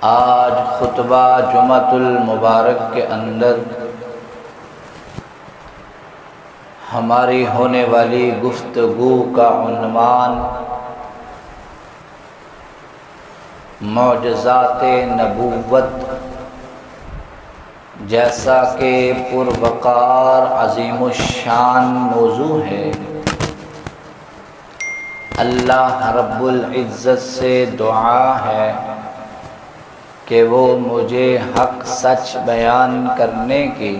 آج خطبہ جمعۃ المبارک کے اندر ہماری ہونے والی گفتگو کا عنوان معجزات نبوت، جیسا کہ پروقار عظیم الشان موضوع ہے۔ اللہ رب العزت سے دعا ہے کہ وہ مجھے حق سچ بیان کرنے کی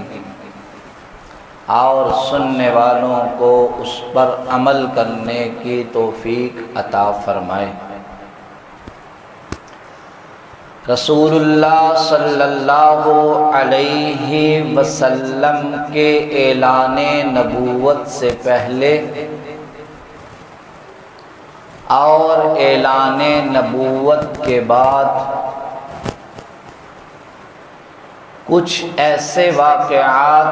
اور سننے والوں کو اس پر عمل کرنے کی توفیق عطا فرمائے۔ رسول اللہ صلی اللہ علیہ وسلم کے اعلان نبوت سے پہلے اور اعلان نبوت کے بعد کچھ ایسے واقعات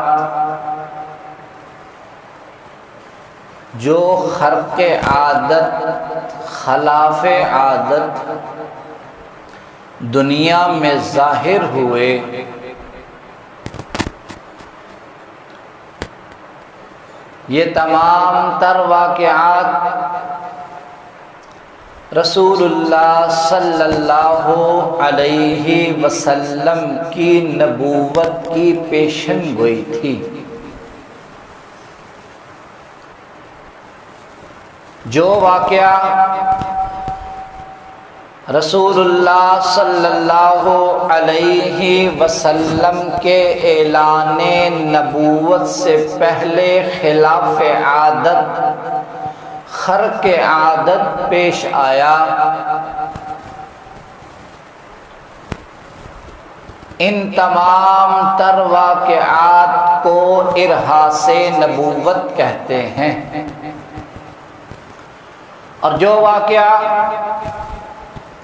جو خرق عادت، خلاف عادت دنیا میں ظاہر ہوئے، یہ تمام تر واقعات رسول اللہ صلی اللہ علیہ وسلم کی نبوت کی پیشن گوئی تھی۔ جو واقعہ رسول اللہ صلی اللہ علیہ وسلم کے اعلان نبوت سے پہلے خلاف عادت، خرق عادت پیش آیا، ان تمام تر واقعات کو ارہاس نبوت کہتے ہیں۔ اور جو واقعہ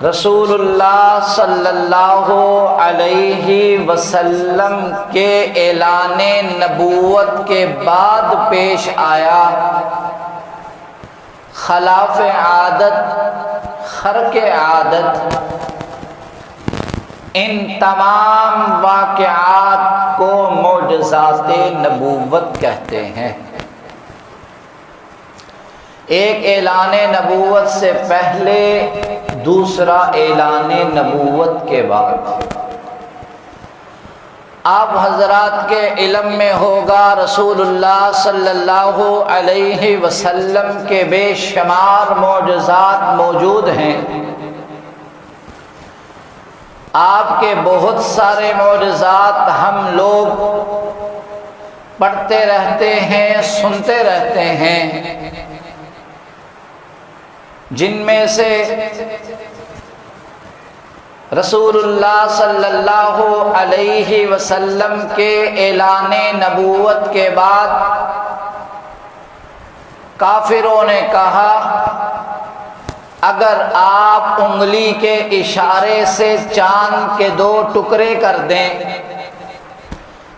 رسول اللہ صلی اللہ علیہ وسلم کے اعلان نبوت کے بعد پیش آیا، خلاف عادت، خرق عادت، ان تمام واقعات کو معجزات نبوت کہتے ہیں۔ ایک اعلان نبوت سے پہلے، دوسرا اعلان نبوت کے بعد۔ آپ حضرات کے علم میں ہوگا رسول اللہ صلی اللہ علیہ وسلم کے بے شمار معجزات موجود ہیں۔ آپ کے بہت سارے معجزات ہم لوگ پڑھتے رہتے ہیں، سنتے رہتے ہیں، جن میں سے رسول اللہ صلی اللہ علیہ وسلم کے اعلان نبوت کے بعد کافروں نے کہا، اگر آپ انگلی کے اشارے سے چاند کے 2 ٹکڑے کر دیں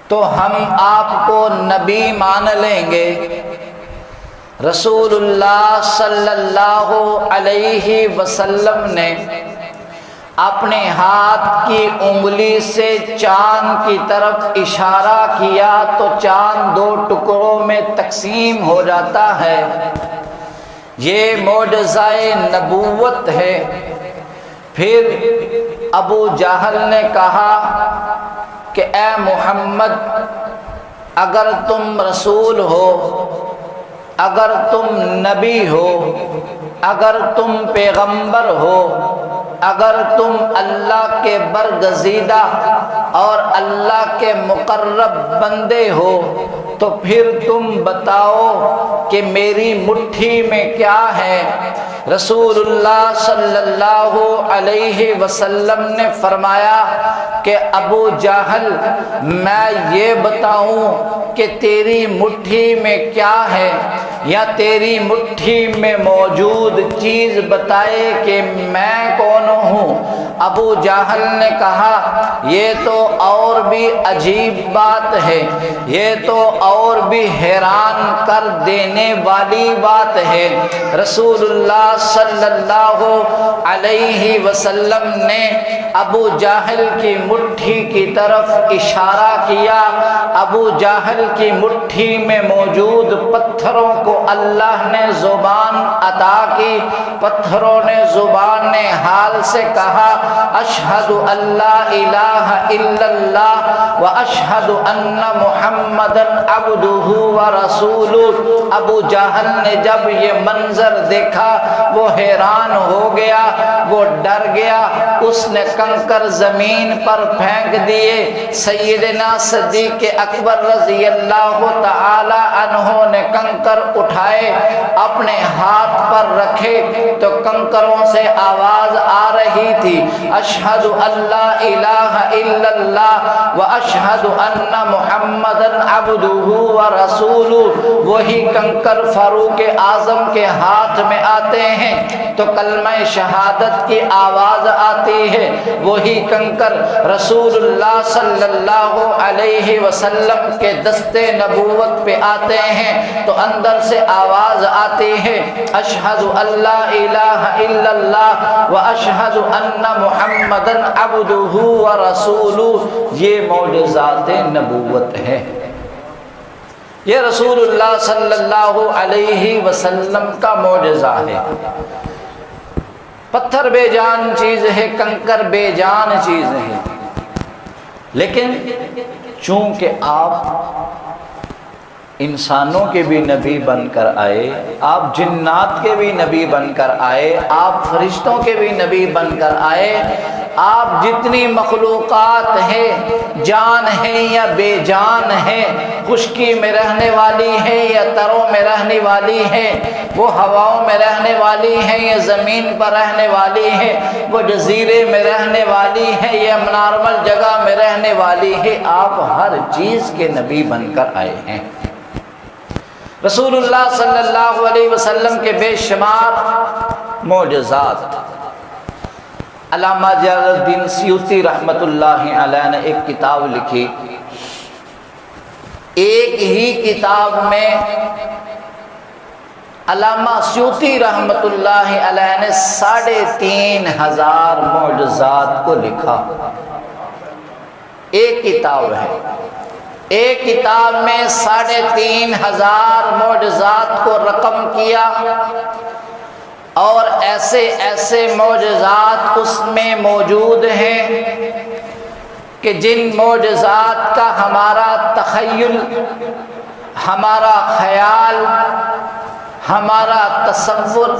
تو ہم آپ کو نبی مان لیں گے۔ رسول اللہ صلی اللہ علیہ وسلم نے اپنے ہاتھ کی انگلی سے چاند کی طرف اشارہ کیا تو چاند 2 ٹکڑوں میں تقسیم ہو جاتا ہے۔ یہ معجزہ نبوت ہے۔ پھر ابو جہل نے کہا کہ اے محمد، اگر تم رسول ہو، اگر تم نبی ہو، اگر تم پیغمبر ہو، اگر تم اللہ کے برگزیدہ اور اللہ کے مقرب بندے ہو تو پھر تم بتاؤ کہ میری مٹھی میں کیا ہے۔ رسول اللہ صلی اللہ علیہ وسلم نے فرمایا کہ ابو جہل، میں یہ بتاؤں کہ تیری مٹھی میں کیا ہے، یا تیری مٹھی میں موجود چیز بتائے کہ میں کون ہوں؟ ابو جہل نے کہا یہ تو اور بھی عجیب بات ہے، یہ تو اور بھی حیران کر دینے والی بات ہے۔ رسول اللہ صلی اللہ علیہ وسلم نے ابو جہل کی مٹھی کی طرف اشارہ کیا۔ ابو جہل کی مٹھی میں موجود پتھروں کو اللہ نے زبان عطا کی۔ پتھروں نے زبان حال سے کہا اشہد ان لا الہ الا اللہ و اشہد ان محمدا عبدہ و رسولہ۔ ابو جہل نے جب یہ منظر دیکھا وہ حیران ہو گیا، وہ ڈر گیا، اس نے کنکر زمین پر پھینک دیے۔ سیدنا صدیق اکبر رضی اللہ تعالی عنہ نے کنکر اٹھائے، اپنے ہاتھ پر رکھے تو کنکروں سے آواز آ رہی تھی اشہد ان لا الہ الا اللہ و اشہد ان محمدا عبدہ و رسولہ۔ وہی کنکر فاروق اعظم کے ہاتھ میں آتے ہیں تو کلمہ شہادت کی آواز آتی ہے، وہی کنکر رسول اللہ صلی اللہ علیہ وسلم کے دستے نبوت پہ آتے ہیں تو اندر سے آواز آتی ہے اشہد ان لا الہ الا اللہ و اشہد ان محمدا عبدہ و رسولہ۔ یہ معجزات نبوت ہے، یہ رسول اللہ صلی اللہ علیہ وسلم کا معجزہ ہے۔ پتھر بے جان چیز ہے، کنکر بے جان چیز ہے، لیکن چونکہ آپ انسانوں کے بھی نبی بن کر آئے، آپ جنات کے بھی نبی بن کر آئے، آپ فرشتوں کے بھی نبی بن کر آئے، آپ جتنی مخلوقات ہیں جان ہیں یا بے جان ہیں، خشکی میں رہنے والی ہیں یا تروں میں رہنے والی ہیں، وہ ہواؤں میں رہنے والی ہیں یا زمین پر رہنے والی ہیں، وہ جزیرے میں رہنے والی ہیں یا نارمل جگہ میں رہنے والی ہے، آپ ہر چیز کے نبی بن کر آئے ہیں۔ رسول اللہ صلی اللہ علیہ وسلم کے بے شمار معجزات۔ علامہ جلال الدین سیوطی رحمۃ اللہ علیہ نے ایک کتاب لکھی، ایک ہی کتاب میں علامہ سیوطی رحمۃ اللہ علیہ نے 3500 معجزات کو لکھا۔ ایک کتاب ہے، ایک کتاب میں 3500 معجزات کو رقم کیا، اور ایسے ایسے معجزات اس میں موجود ہیں کہ جن معجزات کا ہمارا تخیل، ہمارا خیال، ہمارا تصور،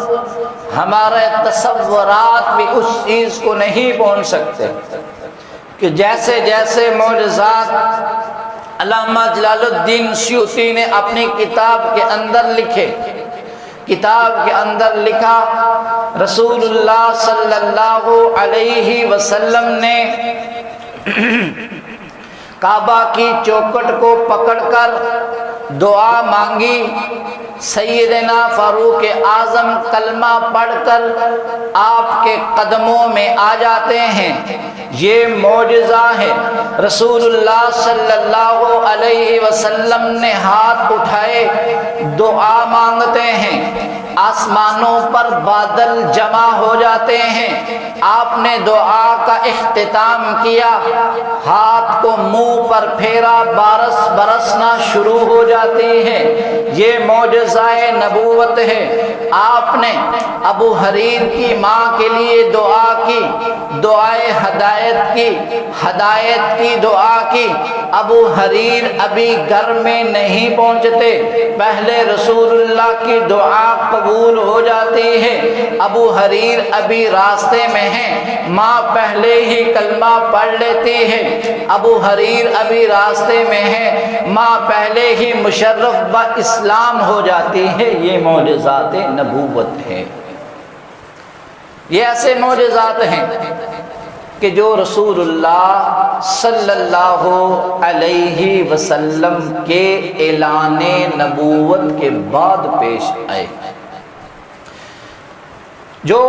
ہمارے تصورات بھی اس چیز کو نہیں پہنچ سکتے، کہ جیسے جیسے معجزات علامہ جلال الدین سیوطی نے اپنی کتاب کے اندر لکھے۔ کتاب کے اندر لکھا رسول اللہ صلی اللہ علیہ وسلم نے کعبہ کی چوکھٹ کو پکڑ کر دعا مانگی، سیدنا فاروق اعظم کلمہ پڑھ کر آپ کے قدموں میں آ جاتے ہیں۔ یہ معجزہ ہے۔ رسول اللہ صلی اللہ علیہ وسلم نے ہاتھ اٹھائے، دعا مانگتے ہیں، آسمانوں پر بادل جمع ہو جاتے ہیں، آپ نے دعا کا اختتام کیا، ہاتھ کو منہ پر پھیرا، بارش برسنا شروع ہو جاتی ہے۔ یہ معجزہ نبوت ہے۔ آپ نے ابو حریر کی ماں کے لیے دعا کی، دعائے ہدایت کی، ہدایت کی دعا کی۔ ابو حریر ابھی گھر میں نہیں پہنچتے، پہلے رسول اللہ کی دعا قبول ہو جاتی ہے۔ ابو حریر ابھی راستے میں ہیں، ماں پہلے ہی کلمہ پڑھ لیتی ہے۔ ابو حریر ابھی راستے میں ہیں، ماں پہلے ہی مشرف با اسلام ہو جاتی ہے۔ یہ معجزات نبوت ہے۔ یہ ایسے معجزات ہیں کہ جو رسول اللہ صلی اللہ علیہ وسلم کے اعلان نبوت کے بعد پیش آئے۔ جو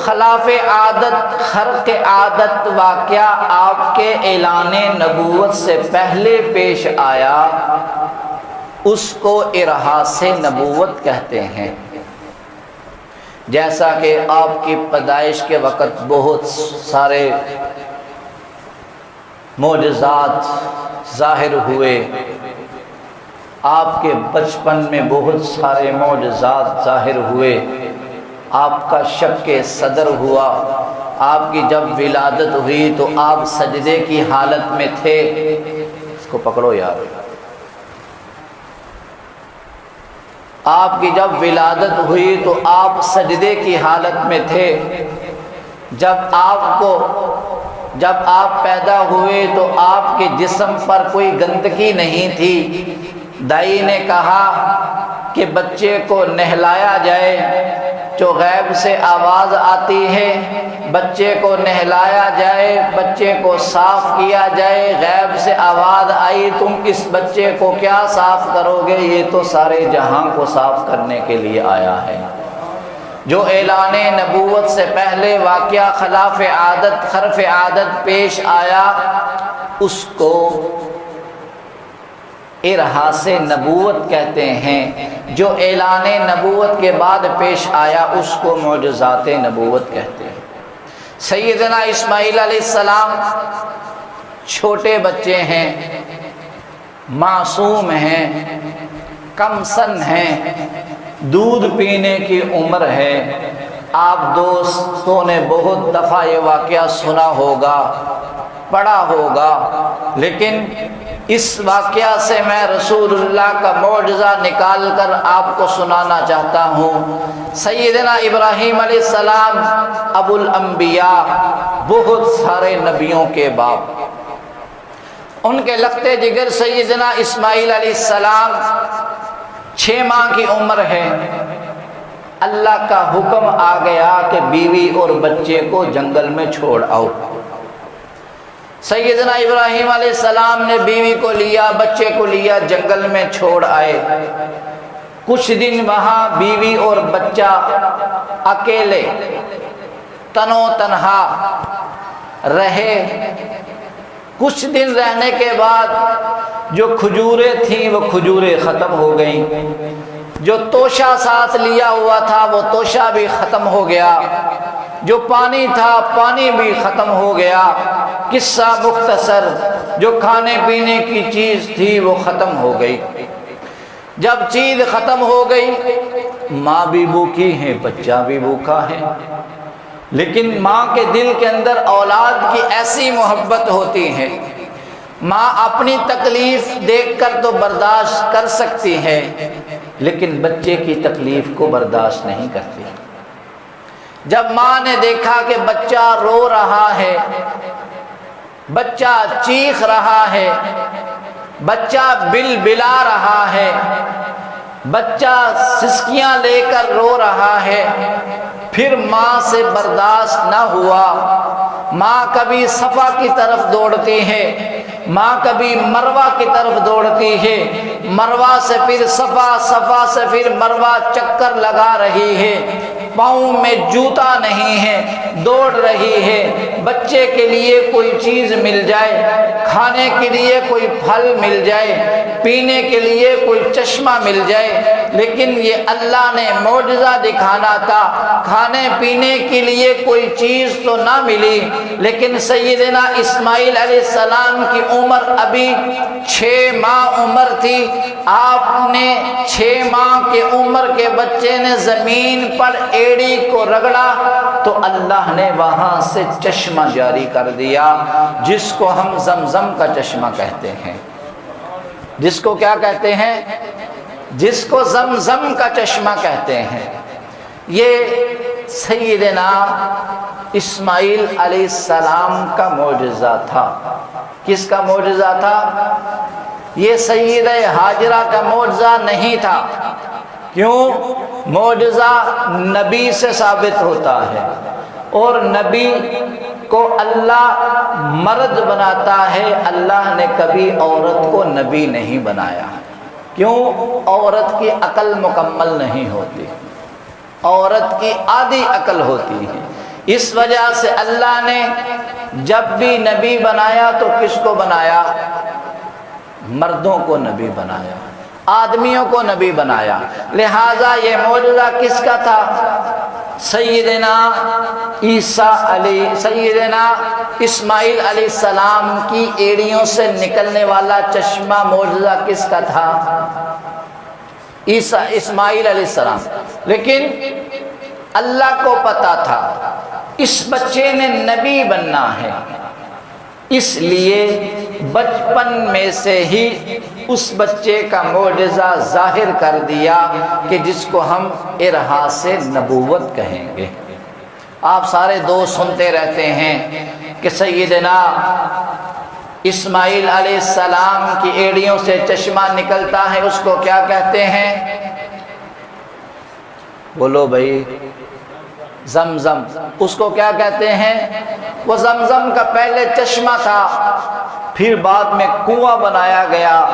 خلاف عادت خرق عادت واقعہ آپ کے اعلان نبوت سے پہلے پیش آیا اس کو ارہاس نبوت کہتے ہیں۔ جیسا کہ آپ کی پیدائش کے وقت بہت سارے معجزات ظاہر ہوئے، آپ کے بچپن میں بہت سارے معجزات ظاہر ہوئے، آپ کا شق صدر ہوا، آپ کی جب ولادت ہوئی تو آپ سجدے کی حالت میں تھے۔ اس کو پکڑو یار۔ آپ کی جب ولادت ہوئی تو آپ سجدے کی حالت میں تھے۔ جب آپ پیدا ہوئے تو آپ کے جسم پر کوئی گندگی نہیں تھی۔ دائی نے کہا کہ بچے کو نہلایا جائے، جو غیب سے آواز آتی ہے، بچے کو نہلایا جائے، بچے کو صاف کیا جائے۔ غیب سے آواز آئی، تم اس بچے کو کیا صاف کرو گے؟ یہ تو سارے جہاں کو صاف کرنے کے لیے آیا ہے۔ جو اعلان نبوت سے پہلے واقعہ خلاف عادت خرف عادت پیش آیا اس کو ارہاس نبوت کہتے ہیں۔ جو اعلان نبوت کے بعد پیش آیا اس کو معجزات نبوت کہتے ہیں۔ سیدنا اسماعیل علیہ السلام چھوٹے بچے ہیں، معصوم ہیں، کم سن ہیں، دودھ پینے کی عمر ہے۔ آپ دوستوں نے بہت دفعہ یہ واقعہ سنا ہوگا، پڑھا ہوگا، لیکن اس واقعہ سے میں رسول اللہ کا معجزہ نکال کر آپ کو سنانا چاہتا ہوں۔ سیدنا ابراہیم علیہ السلام ابو الانبیاء، بہت سارے نبیوں کے باپ، ان کے لختے جگر سیدنا اسماعیل علیہ السلام 6 ماہ کی عمر ہے۔ اللہ کا حکم آ گیا کہ بیوی اور بچے کو جنگل میں چھوڑ آؤ۔ سیدنا ابراہیم علیہ السلام نے بیوی کو لیا، بچے کو لیا، جنگل میں چھوڑ آئے۔ کچھ دن وہاں بیوی اور بچہ اکیلے تنو تنہا رہے۔ کچھ دن رہنے کے بعد جو کھجوریں تھیں وہ کھجوریں ختم ہو گئیں، جو توشہ ساتھ لیا ہوا تھا وہ توشہ بھی ختم ہو گیا، جو پانی تھا پانی بھی ختم ہو گیا۔ قصہ مختصر، جو کھانے پینے کی چیز تھی وہ ختم ہو گئی۔ جب چیز ختم ہو گئی، ماں بھی بھوکی ہے، بچہ بھی بھوکا ہے، لیکن ماں کے دل کے اندر اولاد کی ایسی محبت ہوتی ہے، ماں اپنی تکلیف دیکھ کر تو برداشت کر سکتی ہے لیکن بچے کی تکلیف کو برداشت نہیں کرتی۔ جب ماں نے دیکھا کہ بچہ رو رہا ہے، بچہ چیخ رہا ہے، بچہ بل بلا رہا ہے، بچہ سسکیاں لے کر رو رہا ہے، پھر ماں سے برداشت نہ ہوا۔ ماں کبھی صفا کی طرف دوڑتی ہے، ماں کبھی مروہ کی طرف دوڑتی ہے، مروہ سے پھر صفا، صفا سے پھر مروہ چکر لگا رہی ہے، پاؤں میں جوتا نہیں ہے، دوڑ رہی ہے۔ بچے کے لیے کوئی چیز مل جائے، کھانے کے لیے کوئی پھل مل جائے، پینے کے لیے کوئی چشمہ مل جائے، لیکن یہ اللہ نے معجزہ دکھانا تھا۔ کھانے پینے کے لیے کوئی چیز تو نہ ملی، لیکن سیدنا اسماعیل علیہ السلام کی عمر ابھی 6 ماہ عمر تھی۔ آپ نے 6 ماہ کی عمر کے بچے نے زمین پر ایڑی کو رگڑا تو اللہ نے وہاں سے چشمہ جاری کر دیا، جس کو ہم زمزم کا چشمہ کہتے ہیں۔ جس کو کیا کہتے ہیں؟ جس کو زمزم کا چشمہ کہتے ہیں۔ یہ سیدنا اسماعیل علیہ السلام کا معجزہ تھا۔ کس کا معجزہ تھا؟ یہ سیدہ ہاجرہ کا معجزہ نہیں تھا۔ کیوں؟ معجزہ نبی سے ثابت ہوتا ہے، اور نبی کو اللہ مرد بناتا ہے، اللہ نے کبھی عورت کو نبی نہیں بنایا۔ کیوں؟ عورت کی عقل مکمل نہیں ہوتی۔ عورت کی آدھی عقل ہوتی ہے۔ اس وجہ سے اللہ نے جب بھی نبی بنایا تو کس کو بنایا؟ مردوں کو نبی بنایا، آدمیوں کو نبی بنایا۔ لہذا یہ معجزہ کس کا تھا؟ سیدنا اسماعیل علیہ السلام کی ایڑیوں سے نکلنے والا چشمہ معجزہ کس کا تھا؟ اسماعیل علیہ السلام۔ لیکن اللہ کو پتا تھا اس بچے نے نبی بننا ہے، اس لیے بچپن میں سے ہی اس بچے کا معجزہ ظاہر کر دیا کہ جس کو ہم ارہاس نبوت کہیں گے۔ آپ سارے دوست سنتے رہتے ہیں کہ سیدنا اسماعیل علیہ السلام کی ایڑیوں سے چشمہ نکلتا ہے، اس کو کیا کہتے ہیں؟ بولو بھائی، زمزم۔ اس کو کیا کہتے ہیں؟ وہ زمزم کا پہلے چشمہ تھا، پھر بعد میں کنواں بنایا گیا،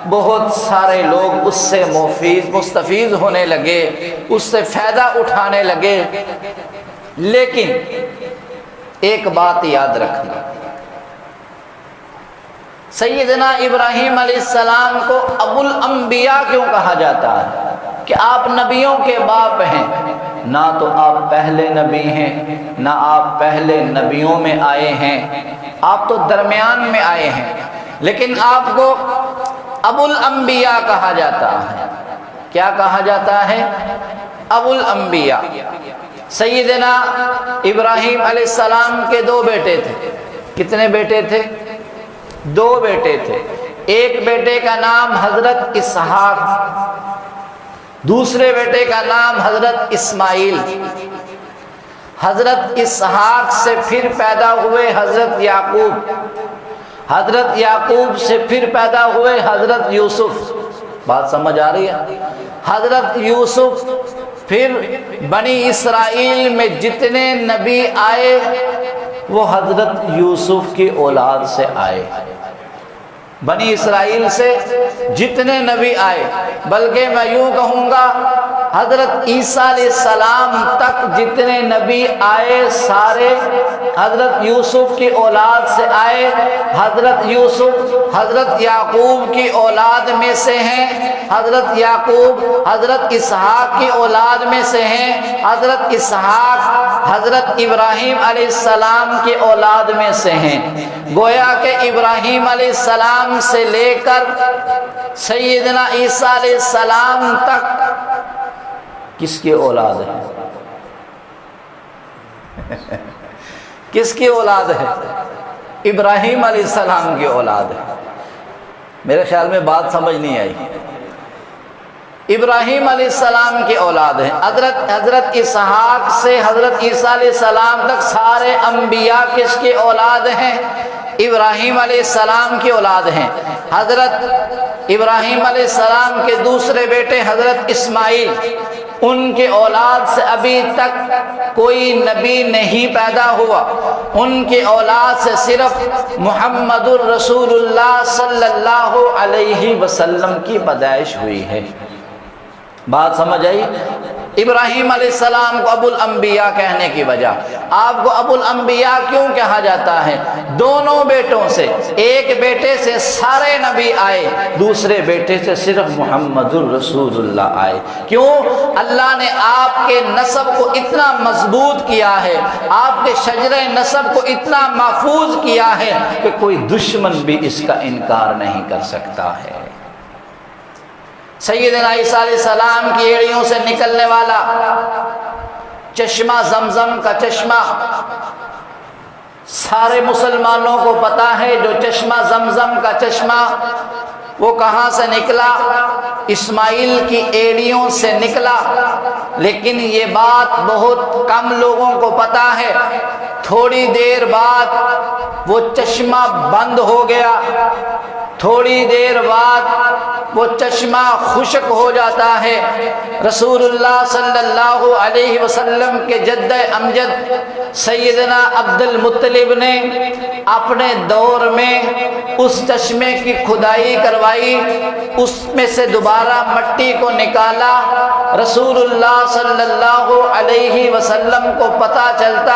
بہت سارے لوگ اس سے مستفید ہونے لگے، اس سے فائدہ اٹھانے لگے۔ لیکن ایک بات یاد رکھنا، سیدنا ابراہیم علیہ السلام کو ابو الانبیاء کیوں کہا جاتا ہے؟ کہ آپ نبیوں کے باپ ہیں۔ نہ تو آپ پہلے نبی ہیں، نہ آپ پہلے نبیوں میں آئے ہیں، آپ تو درمیان میں آئے ہیں، لیکن آپ کو ابو الانبیاء کہا جاتا ہے۔ کیا کہا جاتا ہے؟ ابو الانبیاء۔ سیدنا ابراہیم علیہ السلام کے دو بیٹے تھے۔ کتنے بیٹے تھے؟ دو بیٹے تھے۔ ایک بیٹے کا نام حضرت اسحاق، دوسرے بیٹے کا نام حضرت اسماعیل۔ حضرت اسحاق سے پھر پیدا ہوئے حضرت یعقوب، حضرت یعقوب سے پھر پیدا ہوئے حضرت یوسف۔ بات سمجھ آ رہی ہے؟ حضرت یوسف، پھر بنی اسرائیل میں جتنے نبی آئے وہ حضرت یوسف کی اولاد سے آئے۔ بنی اسرائیل سے جتنے نبی آئے، بلکہ میں یوں کہوں گا حضرت عیسیٰ علیہ السلام تک جتنے نبی آئے سارے حضرت یوسف کی اولاد سے آئے۔ حضرت یوسف حضرت یعقوب کی اولاد میں سے ہیں، حضرت یعقوب حضرت اسحاق کی اولاد میں سے ہیں، حضرت اسحاق حضرت ابراہیم علیہ السلام کی اولاد میں سے ہیں۔ گویا کہ ابراہیم علیہ السلام سے لے کر سیدنا عیسیٰ علیہ السلام تک کس کی اولاد ہے؟ کس کی اولاد ہے؟ ابراہیم علیہ السلام کی اولاد ہے۔ میرے خیال میں بات سمجھ نہیں آئی۔ ابراہیم علیہ السلام کی اولاد ہیں۔ حضرت اسحاق سے حضرت عیسیٰ علیہ السلام تک سارے انبیاء کس کی اولاد ہیں؟ ابراہیم علیہ السلام کی اولاد ہیں۔ حضرت ابراہیم علیہ السلام کے دوسرے بیٹے حضرت اسماعیل، ان کے اولاد سے ابھی تک کوئی نبی نہیں پیدا ہوا، ان کی اولاد سے صرف محمد الرسول اللہ صلی اللہ علیہ وسلم کی پیدائش ہوئی ہے۔ بات سمجھ آئی؟ ابراہیم علیہ السلام کو ابو الانبیاء کہنے کی وجہ، آپ کو ابو الانبیاء کیوں کہا جاتا ہے؟ دونوں بیٹوں سے، ایک بیٹے سے سارے نبی آئے، دوسرے بیٹے سے صرف محمد الرسول اللہ آئے۔ کیوں؟ اللہ نے آپ کے نسب کو اتنا مضبوط کیا ہے، آپ کے شجرہ نسب کو اتنا محفوظ کیا ہے کہ کوئی دشمن بھی اس کا انکار نہیں کر سکتا ہے۔ سیدنا عیسیٰ علیہ السلام کی ایڑیوں سے نکلنے والا چشمہ، زمزم کا چشمہ، سارے مسلمانوں کو پتا ہے جو چشمہ زمزم کا چشمہ وہ کہاں سے نکلا؟ اسماعیل کی ایڑیوں سے نکلا۔ لیکن یہ بات بہت کم لوگوں کو پتا ہے، تھوڑی دیر بعد وہ چشمہ بند ہو گیا، تھوڑی دیر بعد وہ چشمہ خشک ہو جاتا ہے۔ رسول اللہ صلی اللہ علیہ وسلم کے جد امجد سیدنا عبد المطلب نے اپنے دور میں اس چشمے کی کھدائی کروائی، اس میں سے دوبارہ مٹی کو نکالا۔ رسول اللہ صلی اللہ علیہ وسلم کو پتہ چلتا،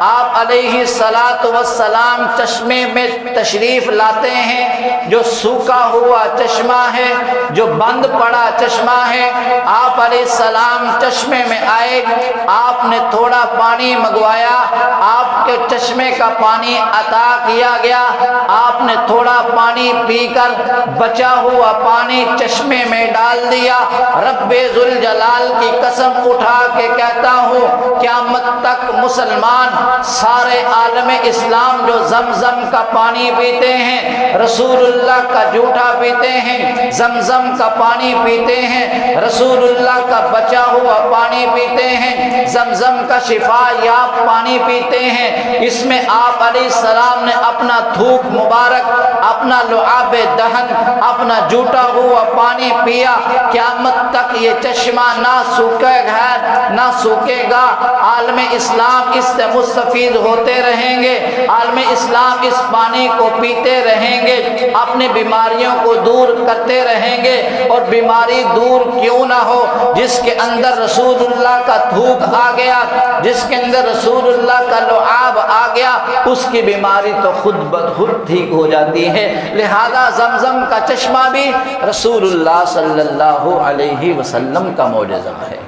آپ علیہ الصلاۃ والسلام چشمے میں تشریف لاتے ہیں، جو سوکھا ہوا چشمہ ہے، جو بند پڑا چشمہ ہے۔ آپ علیہ السلام چشمے میں آئے، آپ نے تھوڑا پانی منگوایا، آپ کے چشمے کا پانی عطا کیا گیا، آپ نے تھوڑا پانی پی کر بچا ہوا پانی چشمے میں ڈال دیا۔ رب ذوالجلال کی قسم اٹھا کے کہتا ہوں، قیامت تک مسلمان سارے عالم اسلام جو زمزم کا پانی پیتے ہیں، رسول اللہ کا جھوٹا پیتے ہیں، زمزم کا پانی پیتے ہیں، رسول اللہ کا بچا ہوا پانی پیتے ہیں، زمزم کا شفا یاب پانی پیتے ہیں، اس میں آپ علیہ السلام نے اپنا تھوک مبارک، اپنا لعاب دہن، اپنا جھوٹا ہوا پانی پیا۔ قیامت تک یہ چشمہ نہ سوکھے گا، نہ سوکھے گا۔ عالم اسلام اس سے مستفید ہوتے رہیں گے، عالم اسلام اس پانی کو پیتے رہیں گے، اپنی بیماریوں کو دور کرتے رہیں گے۔ اور بیماری دور کیوں نہ ہو، جس کے اندر رسول اللہ کا تھوک آ گیا، جس کے اندر رسول اللہ کا لعاب آ گیا، اس کی بیماری تو خود بخود ٹھیک ہو جاتی ہے۔ لہذا زمزم کا چشمہ بھی رسول اللہ صلی اللہ علیہ وسلم کا معجزہ ہے۔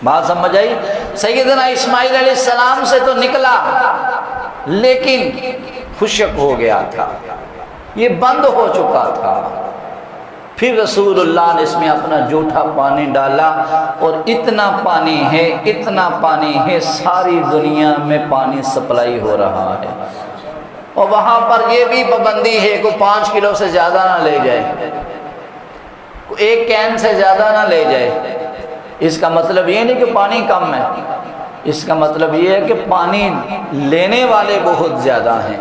بات سمجھ آئی؟ سیدنا اسماعیل علیہ السلام سے تو نکلا لیکن خشک ہو گیا تھا، یہ بند ہو چکا تھا۔ پھر رسول اللہ نے اس میں اپنا جھوٹا پانی ڈالا، اور اتنا پانی ہے، اتنا پانی ہے، ساری دنیا میں پانی سپلائی ہو رہا ہے۔ اور وہاں پر یہ بھی پابندی ہے کہ 5 کلو سے زیادہ نہ لے جائے، 1 کین سے زیادہ نہ لے جائے۔ اس کا مطلب یہ نہیں کہ پانی کم ہے، اس کا مطلب یہ ہے کہ پانی لینے والے بہت زیادہ ہیں،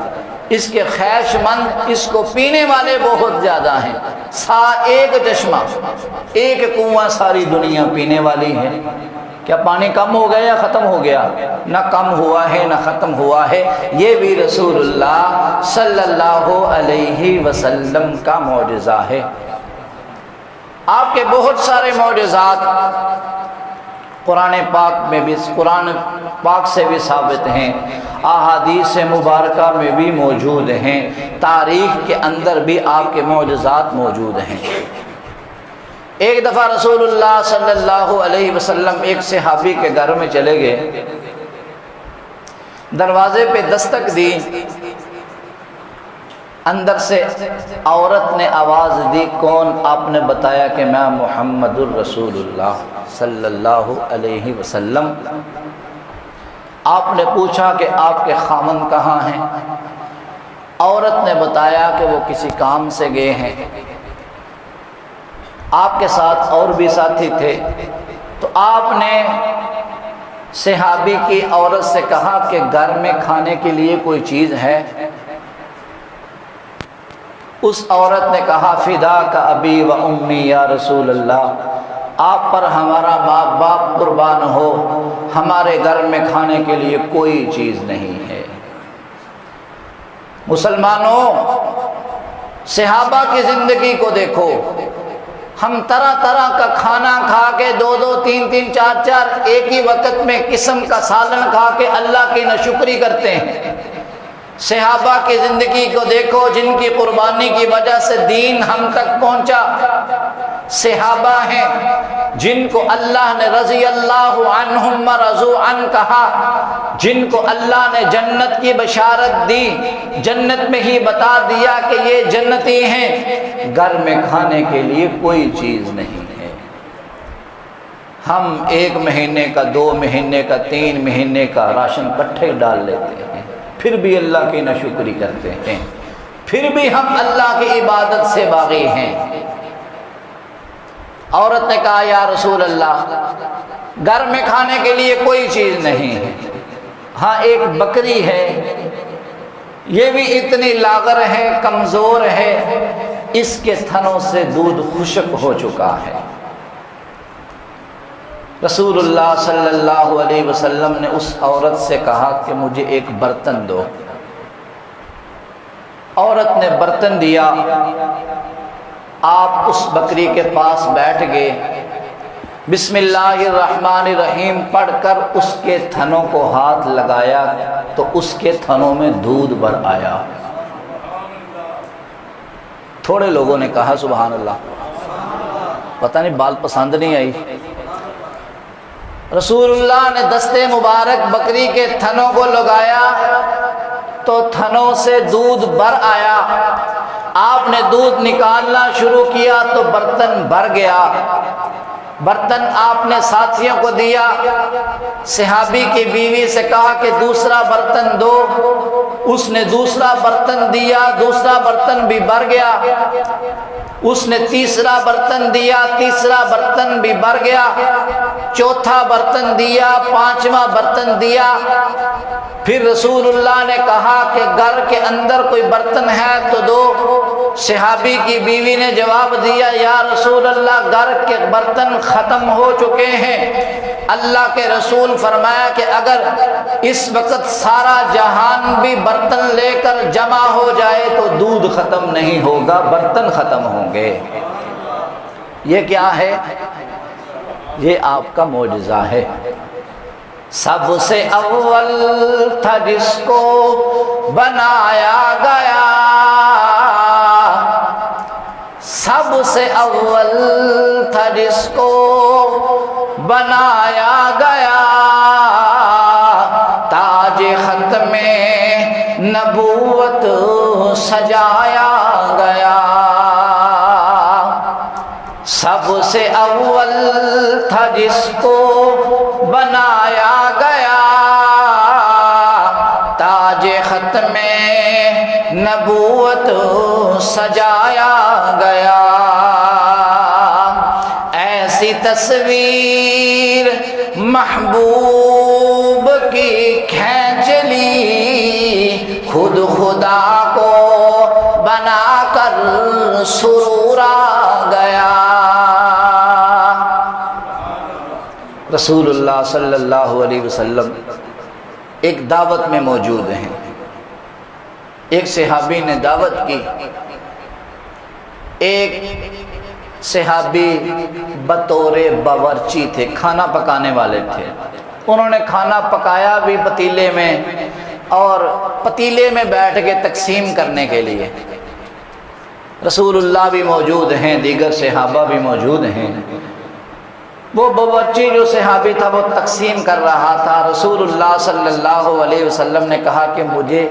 اس کے خواہش مند اس کو پینے والے بہت زیادہ ہیں۔ ایک چشمہ، ایک کنواں ساری دنیا پینے والی ہے۔ کیا پانی کم ہو گیا یا ختم ہو گیا؟ نہ کم ہوا ہے نہ ختم ہوا ہے۔ یہ بھی رسول اللہ صلی اللہ علیہ وسلم کا معجزہ ہے۔ آپ کے بہت سارے معجزات قرآن پاک میں بھی، قرآن پاک سے بھی ثابت ہیں، احادیث مبارکہ میں بھی موجود ہیں، تاریخ کے اندر بھی آپ کے معجزات موجود ہیں۔ ایک دفعہ رسول اللہ صلی اللہ علیہ وسلم ایک صحابی کے گھر میں چلے گئے، دروازے پہ دستک دی، اندر سے عورت نے آواز دی، کون؟ آپ نے بتایا کہ میں محمد الرسول اللہ صلی اللہ علیہ وسلم۔ آپ نے پوچھا کہ آپ کے خاوند کہاں ہیں؟ عورت نے بتایا کہ وہ کسی کام سے گئے ہیں، آپ کے ساتھ اور بھی ساتھی تھے۔ تو آپ نے صحابی کی عورت سے کہا کہ گھر میں کھانے کے لیے کوئی چیز ہے؟ اس عورت نے کہا، فدا کا ابی و امی یا رسول اللہ، آپ پر ہمارا ماں باپ قربان ہو، ہمارے گھر میں کھانے کے لیے کوئی چیز نہیں ہے۔ مسلمانوں، صحابہ کی زندگی کو دیکھو، ہم طرح طرح کا کھانا کھا کے 2 3 4 4 ایک ہی وقت میں قسم کا سالن کھا کے اللہ کی ناشکری کرتے ہیں۔ صحابہ کی زندگی کو دیکھو، جن کی قربانی کی وجہ سے دین ہم تک پہنچا۔ صحابہ ہیں جن کو اللہ نے رضی اللہ عنہم ورضوا عنہ کہا، جن کو اللہ نے جنت کی بشارت دی، جنت میں ہی بتا دیا کہ یہ جنتی ہیں، گھر میں کھانے کے لیے کوئی چیز نہیں ہے۔ ہم 1 مہینے کا، 2 مہینے کا، 3 مہینے کا راشن کٹھے ڈال لیتے ہیں، پھر بھی اللہ کی ناشکری کرتے ہیں، پھر بھی ہم اللہ کی عبادت سے باغی ہیں۔ عورت نے کہا، یا رسول اللہ، گھر میں کھانے کے لیے کوئی چیز نہیں ہے، ہاں ایک بکری ہے، یہ بھی اتنی لاغر ہے، کمزور ہے، اس کے تھنوں سے دودھ خشک ہو چکا ہے۔ رسول اللہ صلی اللہ علیہ وسلم نے اس عورت سے کہا کہ مجھے ایک برتن دو۔ عورت نے برتن دیا، آپ اس بکری کے پاس بیٹھ گئے، بسم اللہ الرحمن الرحیم پڑھ کر اس کے تھنوں کو ہاتھ لگایا تو اس کے تھنوں میں دودھ بھر آیا۔ تھوڑے لوگوں نے کہا سبحان اللہ، پتہ نہیں بال پسند نہیں آئی۔ رسول اللہ نے دستے مبارک بکری کے تھنوں کو لگایا تو تھنوں سے دودھ بھر آیا۔ آپ نے دودھ نکالنا شروع کیا تو برتن بھر گیا۔ برتن آپ نے ساتھیوں کو دیا، صحابی کی بیوی سے کہا کہ دوسرا برتن دو، اس نے دوسرا برتن دیا، دوسرا برتن بھی بھر گیا۔ اس نے تیسرا برتن دیا، تیسرا برتن بھی بھر گیا۔ چوتھا برتن دیا، پانچواں برتن دیا۔ پھر رسول اللہ نے کہا کہ گھر کے اندر کوئی برتن ہے تو دو۔ صحابی کی بیوی نے جواب دیا، یا رسول اللہ گھر کے برتن ختم ہو چکے ہیں۔ اللہ کے رسول فرمایا کہ اگر اس وقت سارا جہان بھی برتن لے کر جمع ہو جائے تو دودھ ختم نہیں ہوگا، برتن ختم ہوں گے۔ یہ کیا ہے؟ یہ آپ کا معجزہ ہے۔ سب سے اول تھا جس کو بنایا گیا، سب سے اول تھا جس کو بنایا گیا، تاج ختم نبوت سجایا گیا۔ سب سے اول تھا جس کو بنایا گیا، تاج ختم نبوت سجایا گیا۔ ایسی تصویر محبوب کی کھینچ لی، خود خدا کو بنا کر سرور آ گیا۔ رسول اللہ صلی اللہ علیہ وسلم ایک دعوت میں موجود ہیں۔ ایک صحابی نے دعوت کی، ایک صحابی بطور باورچی تھے، کھانا پکانے والے تھے۔ انہوں نے کھانا پکایا بھی پتیلے میں، اور پتیلے میں بیٹھ کے تقسیم کرنے کے لیے۔ رسول اللہ بھی موجود ہیں، دیگر صحابہ بھی موجود ہیں۔ وہ باورچی جو صحابی تھا وہ تقسیم کر رہا تھا۔ رسول اللہ صلی اللہ علیہ وسلم نے کہا کہ مجھے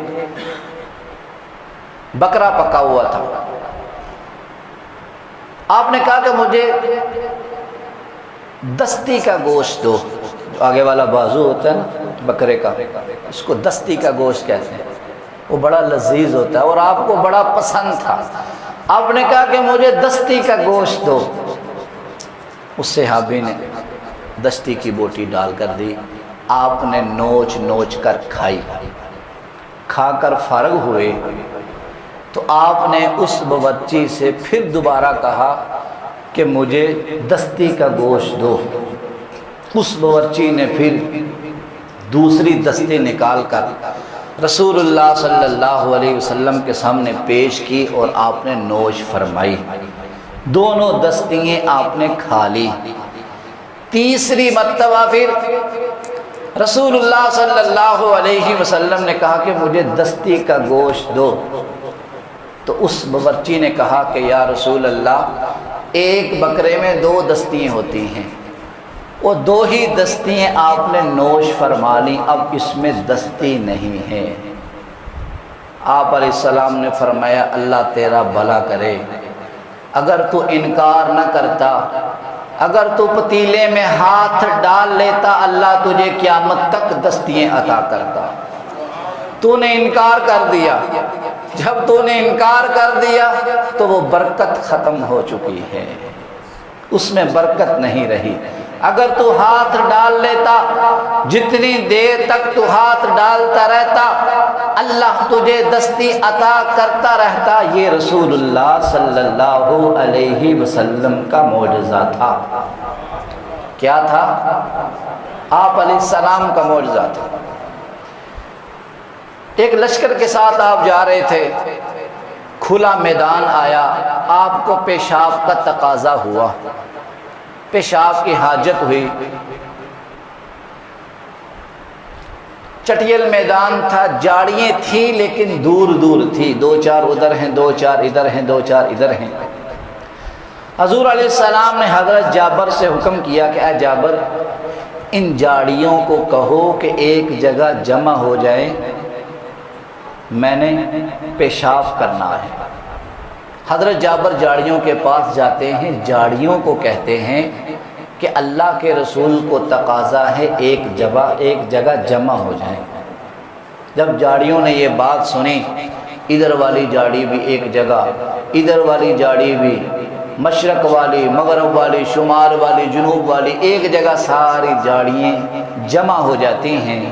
بکرا پکا ہوا تھا۔ آپ نے کہا کہ مجھے دستی کا گوشت دو، جو آگے والا بازو ہوتا ہے نا بکرے کا، اس کو دستی کا گوشت کہتے ہیں، وہ بڑا لذیذ ہوتا ہے اور آپ کو بڑا پسند تھا۔ آپ نے کہا کہ مجھے دستی کا گوشت دو۔ اس صحابی نے دستی کی بوٹی ڈال کر دی، آپ نے نوچ نوچ کر کھائی۔ کھا کر فارغ ہوئے تو آپ نے اس باورچی سے پھر دوبارہ کہا کہ مجھے دستی کا گوشت دو۔ اس باورچی نے پھر دوسری دستی نکال کر رسول اللہ صلی اللہ علیہ وسلم کے سامنے پیش کی اور آپ نے نوش فرمائی۔ دونوں دستیاں آپ نے کھا لی۔ تیسری مرتبہ پھر رسول اللہ صلی اللہ علیہ وسلم نے کہا کہ مجھے دستی کا گوشت دو۔ تو اس باورچی نے کہا کہ یا رسول اللہ، ایک بکرے میں دو دستیاں ہوتی ہیں، وہ دو ہی دستیاں آپ نے نوش فرما لی، اب اس میں دستی نہیں ہے۔ آپ علیہ السلام نے فرمایا اللہ تیرا بھلا کرے، اگر تو انکار نہ کرتا، اگر تو پتیلے میں ہاتھ ڈال لیتا، اللہ تجھے قیامت تک دستیاں عطا کرتا۔ تو نے انکار کر دیا، جب تو نے انکار کر دیا تو وہ برکت ختم ہو چکی ہے، اس میں برکت نہیں رہی۔ اگر تو ہاتھ ڈال لیتا، جتنی دیر تک تو ہاتھ ڈالتا رہتا، اللہ تجھے دستی عطا کرتا رہتا، یہ رسول اللہ صلی اللہ علیہ وسلم کا معجزہ تھا۔ کیا تھا؟ آپ علیہ السلام کا معجزہ تھا۔ ایک لشکر کے ساتھ آپ جا رہے تھے، کھلا میدان آیا، آپ کو پیشاب کا تقاضا ہوا، پیشاب کی حاجت ہوئی، چٹیل میدان تھا، جاڑیاں تھی لیکن دور دور تھی، دو چار ادھر ہیں، دو چار ادھر ہیں، دو چار ادھر ہیں۔ حضور علیہ السلام نے حضرت جابر سے حکم کیا کہ اے جابر، ان جاڑیوں کو کہو کہ ایک جگہ جمع ہو جائیں، میں نے پیشاب کرنا ہے۔ حضرت جابر جاڑیوں کے پاس جاتے ہیں، جاڑیوں کو کہتے ہیں کہ اللہ کے رسول کو تقاضا ہے ایک جگہ جمع ہو جائیں۔ جب جاڑیوں نے یہ بات سنی، ادھر والی جاڑی بھی ایک جگہ، ادھر والی جاڑی بھی، مشرق والی، مغرب والی، شمال والی، جنوب والی، ایک جگہ ساری جاڑیاں جمع ہو جاتی ہیں۔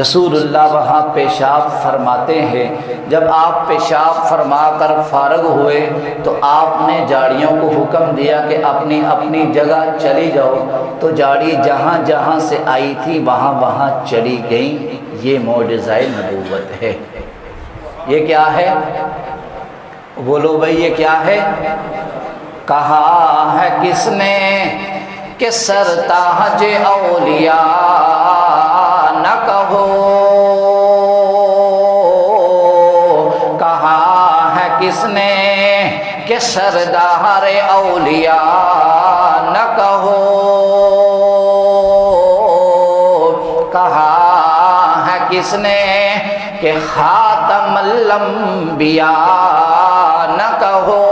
رسول اللہ وہاں پیشاب فرماتے ہیں۔ جب آپ پیشاب فرما کر فارغ ہوئے تو آپ نے جاڑیوں کو حکم دیا کہ اپنی اپنی جگہ چلی جاؤ، تو جاڑی جہاں جہاں سے آئی تھی وہاں وہاں چلی گئیں۔ یہ معجزہ نبوت ہے۔ یہ کیا ہے؟ بولو بھائی، یہ کیا ہے؟ کہا ہے کس نے کہ سرتاج اولیاء نہ کہو، کہا ہے کس نے کہ سردار اولیاء نہ کہو، کہا ہے کس نے کہ خاتم الانبیاء نہ کہو،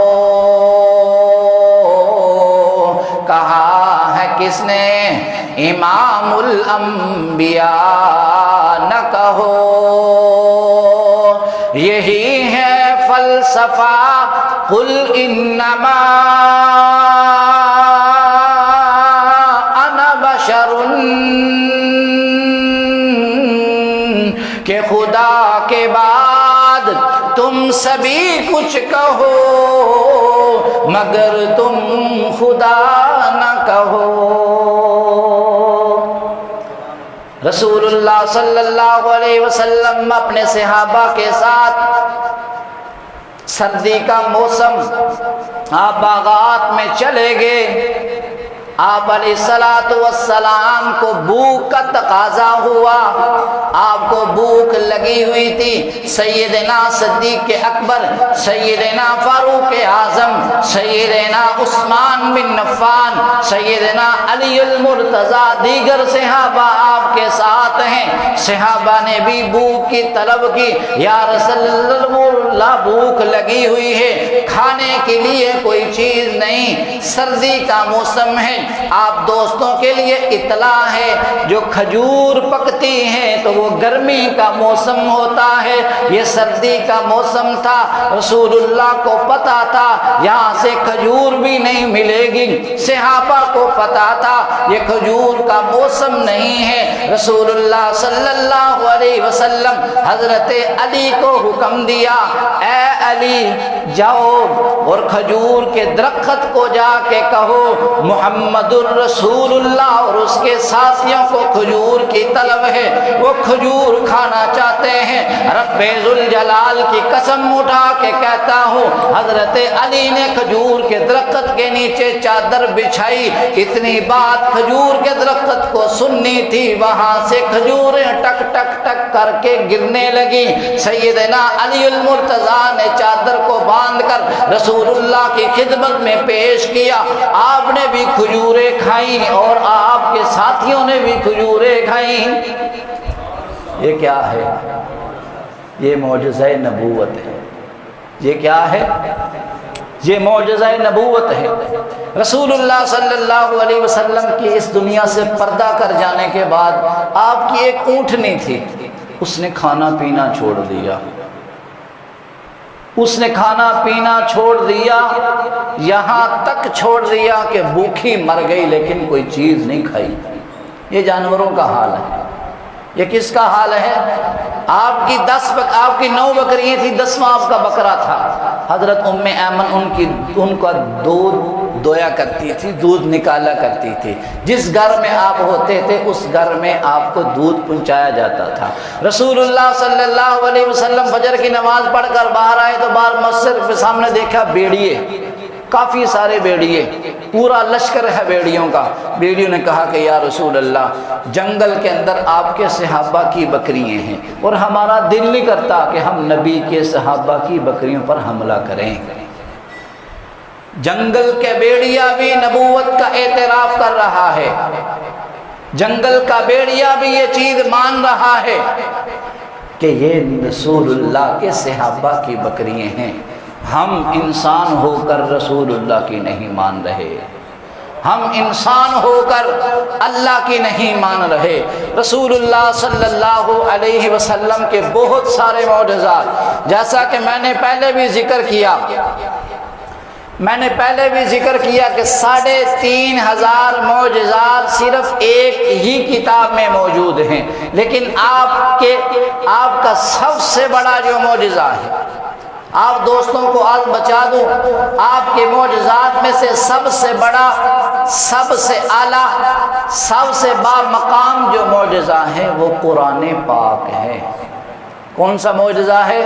کہا ہے کس نے امام الانبیاء نہ کہو۔ یہی ہے فلسفہ قل انما انا بشر، کہ خدا کے بعد تم سبھی کچھ کہو مگر تم خدا نہ کہو۔ رسول اللہ صلی اللہ علیہ وسلم اپنے صحابہ کے ساتھ سردی کا موسم، آپ باغات میں چلے گئے، آپ علیہ السلام کو بھوک کا تقاضا ہوا، آپ کو بھوک لگی ہوئی تھی۔ سیدنا صدیق اکبر، سیدنا فاروق اعظم، سیدنا عثمان بن عفان، سیدنا علی المرتضی، دیگر صحابہ آپ کے ساتھ ہیں۔ صحابہ نے بھی بھوک کی طلب کی، یا رسول اللہ بھوک لگی ہوئی ہے، کھانے کے لیے کوئی چیز نہیں، سردی کا موسم ہے، آپ دوستوں کے لیے اطلاع ہے جو کھجور پکتی ہیں تو وہ گرمی کا موسم ہوتا ہے، یہ سردی کا موسم تھا۔ رسول اللہ کو پتا تھا یہاں سے کھجور بھی نہیں ملے گی، صحابہ کو پتا تھا یہ کھجور کا موسم نہیں ہے۔ رسول اللہ صلی اللہ علیہ وسلم حضرت علی کو حکم دیا، اے علی جاؤ اور کھجور کے درخت کو جا کے کہو محمد الرسول اللہ اور اس کے ساتھیوں کو کھجور کی طلب ہے، وہ کھجور کھانا چاہتے ہیں۔ رب ذوالجلال کی قسم اٹھا کے کہتا ہوں، حضرت علی نے کھجور کے درخت کے نیچے چادر بچھائی، اتنی بات کھجور کے درخت کو سننی تھی، وہاں سے کھجوریں ٹک ٹک ٹک کر کے گرنے لگی۔ سیدنا علی المرتضی نے چادر کو باندھ کر رسول اللہ کی خدمت میں پیش کیا، آپ نے بھی کھجوریں کھائیں اور آپ کے ساتھیوں نے بھی کھجوریں کھائیں۔ یہ کیا ہے؟ یہ معجزہ نبوت ہے۔ یہ کیا ہے؟ یہ معجزہ نبوت ہے۔ رسول اللہ صلی اللہ علیہ وسلم کی اس دنیا سے پردہ کر جانے کے بعد آپ کی ایک اونٹنی تھی، اس نے کھانا پینا چھوڑ دیا، اس نے کھانا پینا چھوڑ دیا، یہاں تک چھوڑ دیا کہ بھوکھی مر گئی لیکن کوئی چیز نہیں کھائی۔ یہ جانوروں کا حال ہے، یہ کس کا حال ہے؟ آپ کی 9 بکریاں تھیں، 10واں آپ کا بکرا تھا۔ حضرت ام ایمن ان کا دودھ دویا کرتی تھی، دودھ نکالا کرتی تھی۔ جس گھر میں آپ ہوتے تھے اس گھر میں آپ کو دودھ پہنچایا جاتا تھا۔ رسول اللہ صلی اللہ علیہ وسلم فجر کی نماز پڑھ کر باہر آئے تو باہر مسجد کے سامنے دیکھا بیڑیے، کافی سارے بیڑیے، پورا لشکر ہے بیڑیوں کا۔ بیڑیوں نے کہا کہ یا رسول اللہ، جنگل کے اندر آپ کے صحابہ کی بکریاں ہیں اور ہمارا دل نہیں کرتا کہ ہم نبی کے صحابہ کی بکریوں پر حملہ کریں۔ جنگل کے بیڑیا بھی نبوت کا اعتراف کر رہا ہے، جنگل کا بیڑیا بھی یہ چیز مان رہا ہے کہ یہ رسول اللہ کے صحابہ کی بکریاں ہیں۔ ہم انسان ہو کر رسول اللہ کی نہیں مان رہے، ہم انسان ہو کر اللہ کی نہیں مان رہے۔ رسول اللہ صلی اللہ علیہ وسلم کے بہت سارے معجزات، جیسا کہ میں نے پہلے بھی ذکر کیا کہ 3500 معجزات صرف ایک ہی کتاب میں موجود ہیں، لیکن آپ کا سب سے بڑا جو معجزہ ہے، آپ دوستوں کو آج بچا دوں، آپ کے معجزات میں سے سب سے بڑا، سب سے اعلیٰ، سب سے بامقام جو معجزہ ہے وہ قرآن پاک ہے۔ کون سا معجزہ ہے؟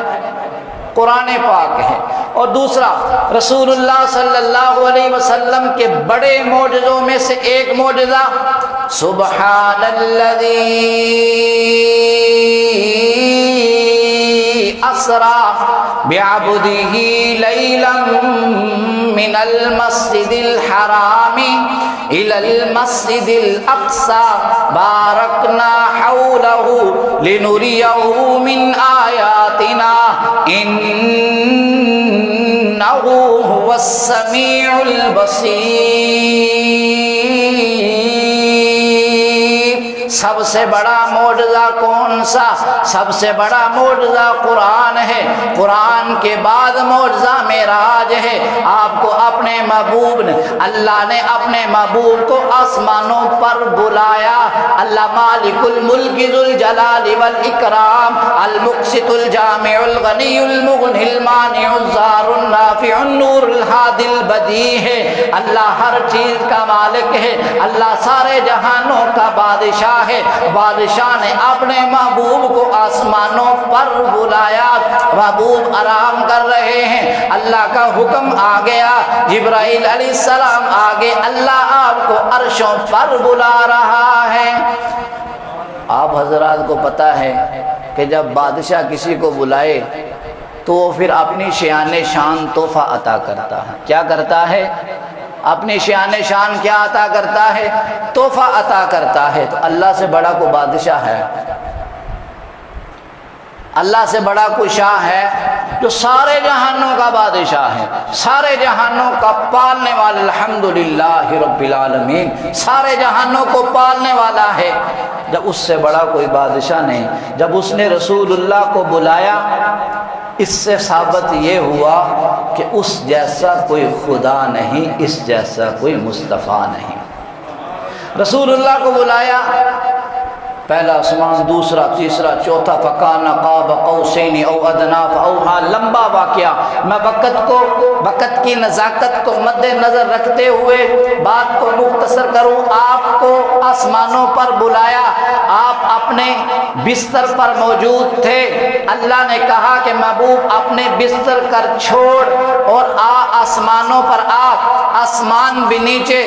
قرآن پاک ہے۔ اور دوسرا، رسول اللہ صلی اللہ علیہ وسلم کے بڑے معجزوں میں سے ایک معجزہ، سبحان الذی اسرا بعبدہ لیلا من المسجد الحرام الى المسجد الاقصى بارکنا حولہ لنریہ من آیاتنا انہ هو السمیع البصیر۔ سب سے بڑا معجزہ کون سا؟ سب سے بڑا معجزہ قرآن ہے۔ قرآن کے بعد معجزہ معراج ہے۔ آپ کو اپنے محبوب نے، اللہ نے اپنے محبوب کو آسمانوں پر بلایا۔ اللہ مالک الملک ذو الجلال والاکرام، المقسط الجامع الغنی المغنی المانع الضار النافع النور الہادی البدیع ہے۔ اللہ ہر چیز کا مالک ہے، اللہ سارے جہانوں کا بادشاہ ہے۔ بادشاہ نے اپنے محبوب کو آسمانوں پر بلایا، محبوب آرام کر رہے ہیں، اللہ کا حکم آ گیا، جبرائیل علیہ السلام آگے، اللہ آپ کو عرشوں پر بلا رہا ہے۔ آپ حضرات کو پتہ ہے کہ جب بادشاہ کسی کو بلائے تو وہ پھر اپنی شان شان تحفہ عطا کرتا ہے۔ کیا کرتا ہے؟ اپنی شان شان کیا عطا کرتا ہے؟ تحفہ عطا کرتا ہے۔ تو اللہ سے بڑا کوئی بادشاہ ہے؟ اللہ سے بڑا کوئی شاہ ہے جو سارے جہانوں کا بادشاہ ہے، سارے جہانوں کا پالنے والا؟ الحمدللہ رب العالمین، سارے جہانوں کو پالنے والا ہے۔ جب اس سے بڑا کوئی بادشاہ نہیں، جب اس نے رسول اللہ کو بلایا، اس سے ثابت یہ ہوا کہ اس جیسا کوئی خدا نہیں، اس جیسا کوئی مصطفیٰ نہیں۔ رسول اللہ کو بلایا، پہلا آسمان، دوسرا، تیسرا، چوتھا، فکان قاب قوسین او ادنی فاوحی، لمبا واقعہ۔ میں وقت کی نزاکت کو مد نظر رکھتے ہوئے بات کو مختصر کروں۔ آپ کو آسمانوں پر بلایا، آپ اپنے بستر پر موجود تھے۔ اللہ نے کہا کہ محبوب اپنے بستر کر چھوڑ اور آسمانوں پر آ۔ آسمان بھی نیچے،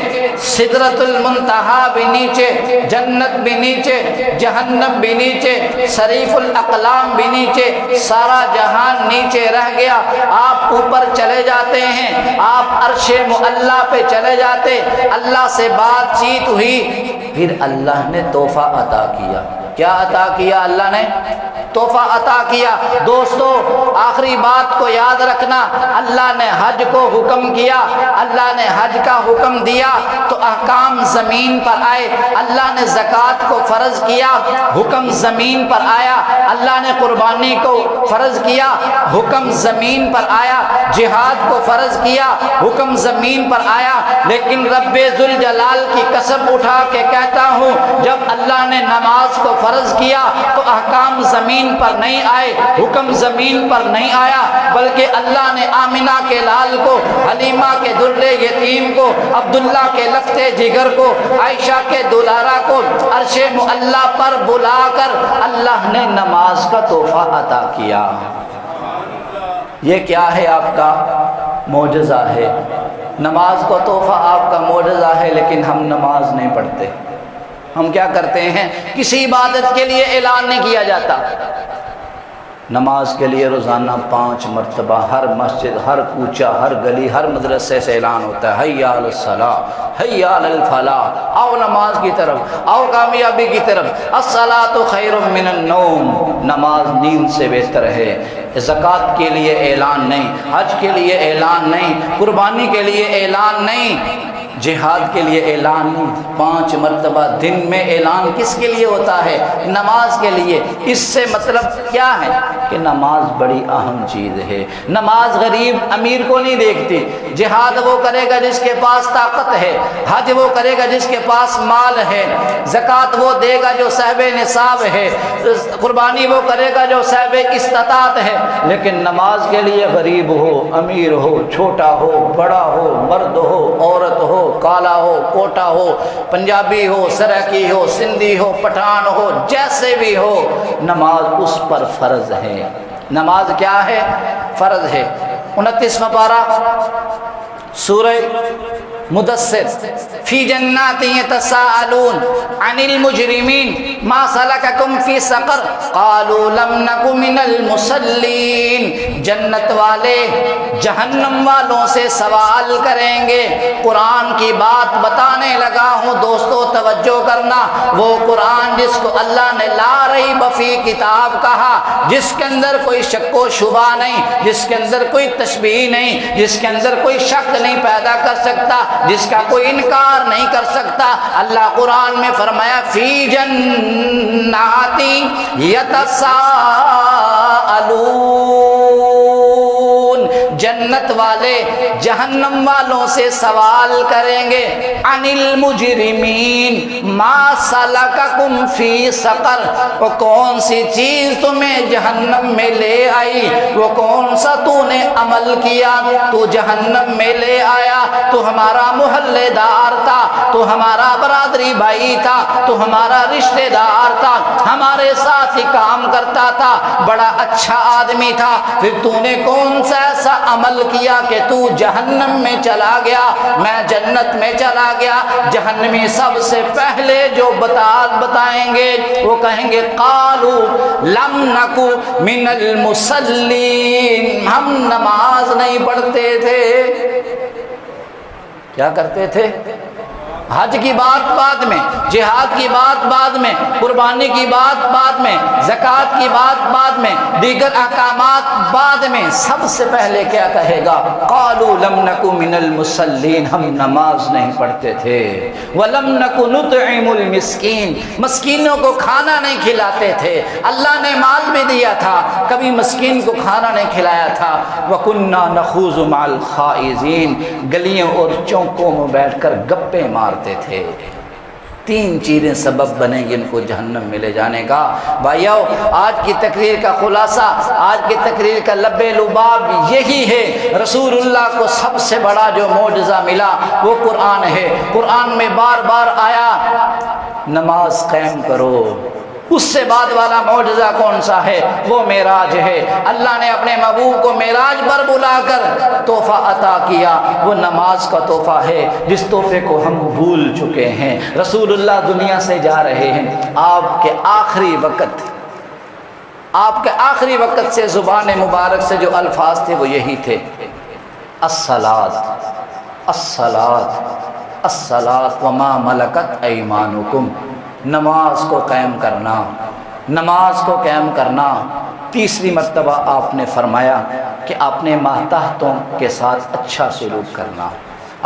سدرۃ المنتہا بھی نیچے، جنت بھی نیچے، جہنم بھی نیچے، صریف الاقلام بھی نیچے، سارا جہان نیچے رہ گیا۔ آپ اوپر چلے جاتے ہیں، آپ عرش معلیٰ پہ چلے جاتے، اللہ سے بات چیت ہوئی، پھر اللہ نے تحفہ عطا کیا۔ کیا عطا کیا؟ اللہ نے تحفہ عطا کیا۔ دوستو، آخری بات کو یاد رکھنا، اللہ نے حج کو حکم کیا، اللہ نے حج کا حکم دیا تو احکام زمین پر آئے۔ اللہ نے زکوٰۃ کو فرض کیا، حکم زمین پر آیا۔ اللہ نے قربانی کو فرض کیا، حکم زمین پر آیا۔ جہاد کو فرض کیا، حکم زمین پر آیا، لیکن رب ذوالجلال کی قسم اٹھا کے کہتا ہوں جب اللہ نے نماز کو فرض کیا تو احکام زمین پر نہیں آئے، حکم زمین پر نہیں آیا، بلکہ اللہ نے آمنہ کے لال کو، حلیمہ کے در یتیم کو، عبداللہ کے لفتے جگر کو، عائشہ کے دلارا کو عرش معلیٰ پر بلا کر اللہ نے نماز کا تحفہ عطا کیا۔ یہ کیا ہے؟ آپ کا معجزہ ہے۔ نماز کا تحفہ آپ کا معجزہ ہے، لیکن ہم نماز نہیں پڑھتے۔ ہم کیا کرتے ہیں؟ کسی عبادت کے لیے اعلان نہیں کیا جاتا۔ نماز کے لیے روزانہ 5 مرتبہ ہر مسجد، ہر کوچہ، ہر گلی، ہر مدرسے سے اعلان ہوتا ہے، حی علی الصلاۃ، حی علی الفلاح، آؤ نماز کی طرف، آؤ کامیابی کی طرف، الصلاۃ خیر من النوم، نماز نیند سے بہتر ہے۔ زکوٰۃ کے لیے اعلان نہیں، حج کے لیے اعلان نہیں، قربانی کے لیے اعلان نہیں، جہاد کے لیے اعلان نہیں۔ 5 مرتبہ دن میں اعلان کس کے لیے ہوتا ہے؟ نماز کے لیے۔ اس سے مطلب کیا ہے کہ نماز بڑی اہم چیز ہے۔ نماز غریب امیر کو نہیں دیکھتی۔ جہاد وہ کرے گا جس کے پاس طاقت ہے، حج وہ کرے گا جس کے پاس مال ہے، زکوٰۃ وہ دے گا جو صاحب نصاب ہے، قربانی وہ کرے گا جو صاحب استطاعت ہے، لیکن نماز کے لیے غریب ہو، امیر ہو، چھوٹا ہو، بڑا ہو، مرد ہو، عورت ہو، کالا ہو، کوٹا ہو، پنجابی ہو، سرائکی ہو، سندھی ہو، پٹھان ہو، جیسے بھی ہو، نماز اس پر فرض ہے۔ نماز کیا ہے؟ فرض ہے۔ 29واں پارہ سورہ مدثر، فی جنات یتساءلون عن المجرمین ما سلککم فی سقر قالوا لم نک من المصلین۔ جنت والے جہنم والوں سے سوال کریں گے۔ قرآن کی بات بتانے لگا ہوں دوستو، توجہ کرنا۔ وہ قرآن جس کو اللہ نے لا ریب فی کتاب کہا، جس کے اندر کوئی شک و شبہ نہیں، جس کے اندر کوئی تشبیہ نہیں، جس کے اندر کوئی شک نہیں پیدا کر سکتا، جس کا کوئی انکار نہیں کر سکتا۔ اللہ قرآن میں فرمایا فی جنات یتساءلون، جنت والے جہنم والوں سے سوال کریں گے، عن المجرمین ما سلککم فی سقر، وہ کون سی چیز تمہیں جہنم میں لے آئی، وہ کون سا تو نے عمل کیا، تو جہنم میں لے آیا، تو ہمارا محلے دار تھا، تو ہمارا برادری بھائی تھا، تو ہمارا رشتہ دار تھا، ہمارے ساتھ ہی کام کرتا تھا، بڑا اچھا آدمی تھا، پھر تو نے کون سا ایسا عمل کیا کہ تو جہنم میں چلا گیا، میں جنت میں چلا گیا۔ جہنمی سب سے پہلے جو بتائیں گے وہ کہیں گے قالو لم نکو من المصلین، ہم نماز نہیں پڑھتے تھے۔ کیا کرتے تھے؟ حج کی بات بعد میں، جہاد کی بات بعد میں، قربانی کی بات بعد میں، زکوٰۃ کی بات بعد میں، دیگر احکامات بعد میں، سب سے پہلے کیا کہے گا؟ قالوا لم نک من المصلین، ہم نماز نہیں پڑھتے تھے، ولم نک نطعم المسکین، مسکینوں کو کھانا نہیں کھلاتے تھے۔ اللہ نے مال بھی دیا تھا، کبھی مسکین کو کھانا نہیں کھلایا تھا۔ وکنا نخوض مع الخائضین، گلیوں اور چوکوں میں بیٹھ کر گپے مارتے تھے۔ 3 چیزیں سبب بنیں گی ان کو جہنم میں لے جانے کا۔ بھائیو، آج کی تقریر کا خلاصہ، آج کی تقریر کا لب لباب یہی ہے۔ رسول اللہ کو سب سے بڑا جو معجزہ ملا وہ قرآن ہے۔ قرآن میں بار بار آیا نماز قائم کرو۔ اس سے بعد والا معجزہ کون سا ہے؟ وہ معراج ہے۔ اللہ نے اپنے محبوب کو معراج پر بلا کر تحفہ عطا کیا، وہ نماز کا تحفہ ہے جس تحفے کو ہم بھول چکے ہیں۔ رسول اللہ دنیا سے جا رہے ہیں، آپ کے آخری وقت سے زبان مبارک سے جو الفاظ تھے وہ یہی تھے، الصلاۃ الصلاۃ الصلاۃ وما ملکت ایمانکم، نماز کو قائم کرنا، نماز کو قائم کرنا۔ 3 مرتبہ آپ نے فرمایا کہ اپنے ماتحتوں کے ساتھ اچھا سلوک کرنا،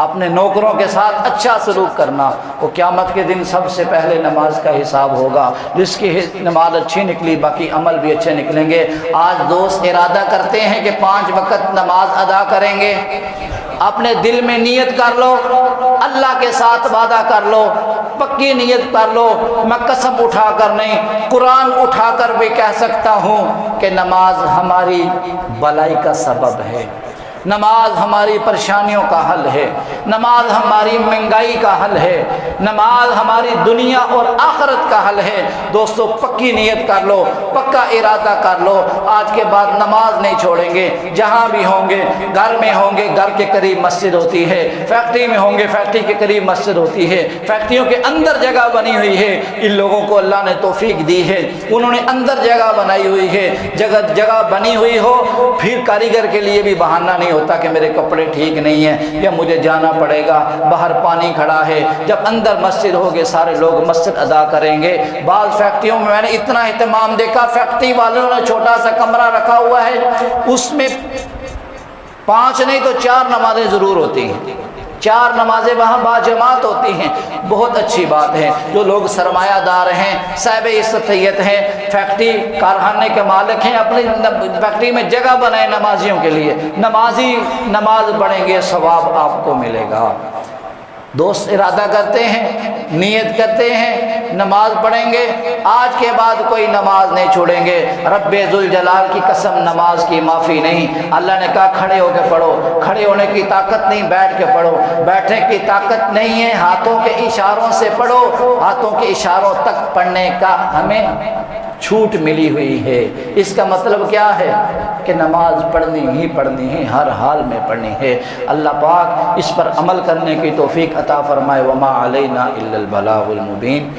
اپنے نوکروں کے ساتھ اچھا سلوک کرنا. وہ قیامت کے دن سب سے پہلے نماز کا حساب ہوگا. جس کی نماز اچھی نکلی باقی عمل بھی اچھے نکلیں گے. آج دوست ارادہ کرتے ہیں کہ 5 وقت نماز ادا کریں گے. اپنے دل میں نیت کر لو, اللہ کے ساتھ وعدہ کر لو, پکی نیت کر لو. میں قسم اٹھا کر نہیں, قرآن اٹھا کر بھی کہہ سکتا ہوں کہ نماز ہماری بلائی کا سبب ہے, نماز ہماری پریشانیوں کا حل ہے, نماز ہماری مہنگائی کا حل ہے, نماز ہماری دنیا اور آخرت کا حل ہے. دوستو پکی نیت کر لو, پکا ارادہ کر لو, آج کے بعد نماز نہیں چھوڑیں گے. جہاں بھی ہوں گے, گھر میں ہوں گے گھر کے قریب مسجد ہوتی ہے, فیکٹری میں ہوں گے فیکٹری کے قریب مسجد ہوتی ہے, فیکٹریوں کے اندر جگہ بنی ہوئی ہے. ان لوگوں کو اللہ نے توفیق دی ہے, انہوں نے اندر جگہ بنائی ہوئی ہے. جگہ بنی ہوئی ہو پھر کاریگر کے لیے بھی بہانہ نہیں ہوتا کہ میرے کپڑے ٹھیک نہیں ہیں یا مجھے جانا پڑے گا, باہر پانی کھڑا ہے. جب اندر مسجد ہوگے سارے لوگ مسجد ادا کریں گے. بعض فیکٹریوں میں میں نے اتنا اہتمام دیکھا, فیکٹری والوں نے چھوٹا سا کمرہ رکھا ہوا ہے, اس میں 5 نہیں تو 4 نمازیں ضرور ہوتی ہیں. 4 نمازیں وہاں باجماعت ہوتی ہیں. بہت اچھی بات ہے. جو لوگ سرمایہ دار ہیں, صاحب استطاعت ہیں, فیکٹری کارخانے کے مالک ہیں, اپنی فیکٹری میں جگہ بنائیں نمازیوں کے لیے. نمازی نماز پڑھیں گے ثواب آپ کو ملے گا. دوست ارادہ کرتے ہیں, نیت کرتے ہیں, نماز پڑھیں گے. آج کے بعد کوئی نماز نہیں چھوڑیں گے. رب ذوالجلال کی قسم نماز کی معافی نہیں. اللہ نے کہا کھڑے ہو کے پڑھو, کھڑے ہونے کی طاقت نہیں بیٹھ کے پڑھو, بیٹھنے کی طاقت نہیں ہے ہاتھوں کے اشاروں سے پڑھو. ہاتھوں کے اشاروں تک پڑھنے کا ہمیں چھوٹ ملی ہوئی ہے. اس کا مطلب کیا ہے کہ نماز پڑھنی ہی پڑھنی ہے, ہر حال میں پڑھنی ہے. اللہ پاک اس پر عمل کرنے کی توفیق عطا فرمائے. وما علینا الا البلاغ المبین.